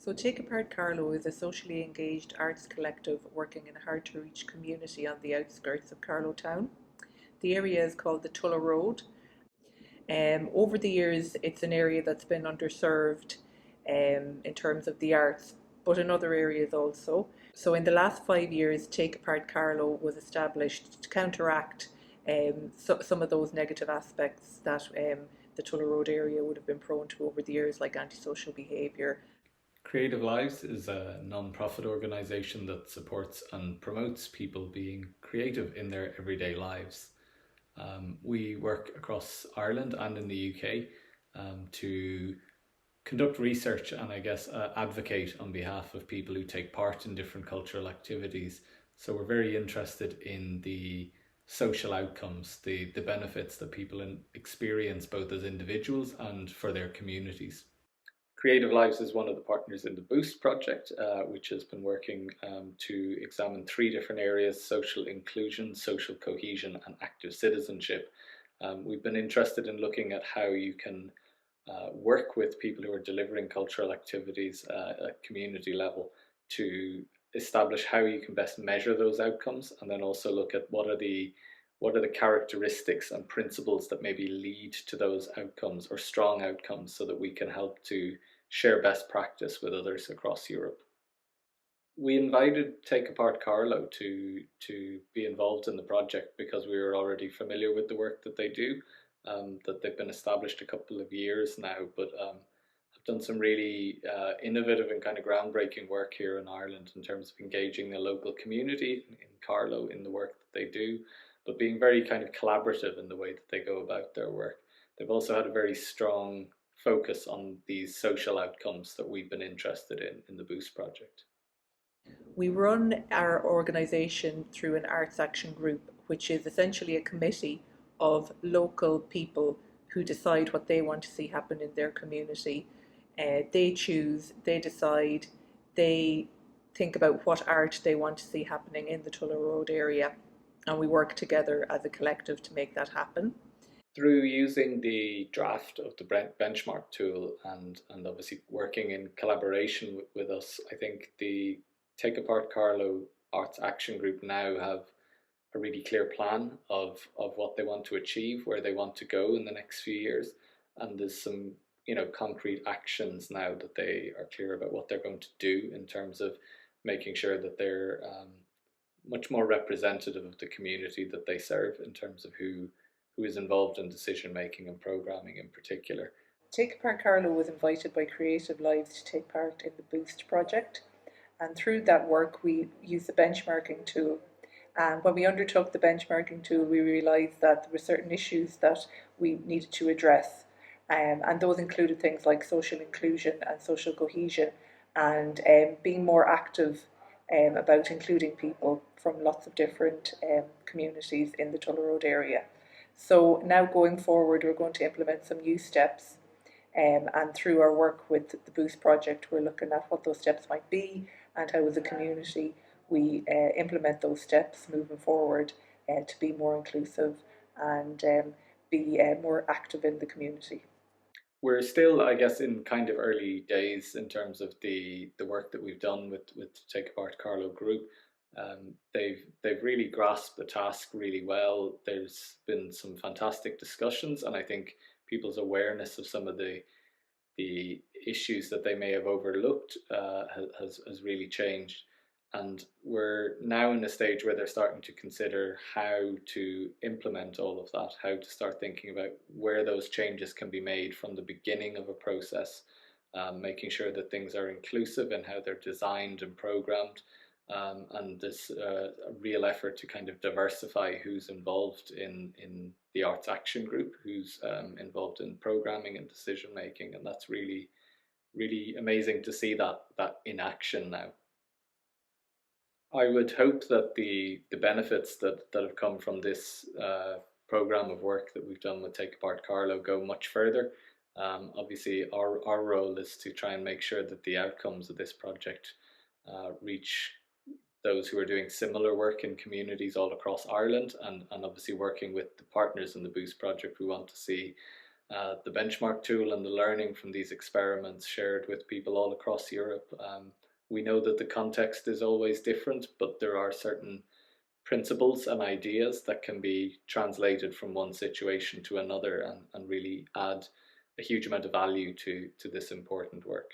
So Take Apart Carlow is a socially engaged arts collective working in a hard-to-reach community on the outskirts of Carlow town. The area is called the Tulla Road. Over the years, it's an area that's been underserved in terms of the arts, but in other areas also. So in the last 5 years, Take Apart Carlow was established to counteract some of those negative aspects that the Tulla Road area would have been prone to over the years, like antisocial behaviour. Creative Lives is a non-profit organisation that supports and promotes people being creative in their everyday lives. We work across Ireland and in the UK to conduct research and advocate on behalf of people who take part in different cultural activities. So we're very interested in the social outcomes, the benefits that people experience both as individuals and for their communities. Creative Lives is one of the partners in the BOOST project, which has been working to examine three different areas: social inclusion, social cohesion, and active citizenship. We've been interested in looking at how you can work with people who are delivering cultural activities at community level to establish how you can best measure those outcomes, and then also look at what are the characteristics and principles that maybe lead to those outcomes or strong outcomes, so that we can help to share best practice with others across Europe. We invited Take Apart Carlow to be involved in the project because we were already familiar with the work that they do, that they've been established a couple of years now, but have done some really innovative and kind of groundbreaking work here in Ireland in terms of engaging the local community in Carlow in the work that they do, but being very kind of collaborative in the way that they go about their work. They've also had a very strong focus on these social outcomes that we've been interested in the BOOST project. We run our organisation through an arts action group, which is essentially a committee of local people who decide what they want to see happen in their community. They choose, they decide, they think about what art they want to see happening in the Tulla Road area, and we work together as a collective to make that happen. Through using the draft of the benchmark tool and obviously working in collaboration with us, I think the Take Apart Carlow Arts Action Group now have a really clear plan of what they want to achieve, where they want to go in the next few years, and there's some concrete actions now that they are clear about what they're going to do in terms of making sure that they're much more representative of the community that they serve in terms of who is involved in decision making and programming in particular. Take Apart Carlow was invited by Creative Lives to take part in the BOOST project, and through that work we used the benchmarking tool. And when we undertook the benchmarking tool, we realised that there were certain issues that we needed to address, and those included things like social inclusion and social cohesion, and being more active about including people from lots of different communities in the Tulla Road area. So now going forward, we're going to implement some new steps, and through our work with the BOOST project, we're looking at what those steps might be and how as a community we implement those steps moving forward to be more inclusive and be more active in the community. We're still, I guess, in kind of early days in terms of the work that we've done with Take Apart Carlow Group. They've really grasped the task really well. There's been some fantastic discussions, and I think people's awareness of some of the issues that they may have overlooked has really changed. And we're now in a stage where they're starting to consider how to implement all of that, how to start thinking about where those changes can be made from the beginning of a process, making sure that things are inclusive in how they're designed and programmed. And there's a real effort to kind of diversify who's involved in the Arts Action Group, who's involved in programming and decision making, and that's really, really amazing to see that in action now. I would hope that the benefits that have come from this program of work that we've done with Take Apart Carlow go much further. Obviously, our role is to try and make sure that the outcomes of this project reach those who are doing similar work in communities all across Ireland, and obviously working with the partners in the BOOST project, we want to see The benchmark tool and the learning from these experiments shared with people all across Europe. We know that the context is always different, but there are certain principles and ideas that can be translated from one situation to another and really add a huge amount of value to this important work.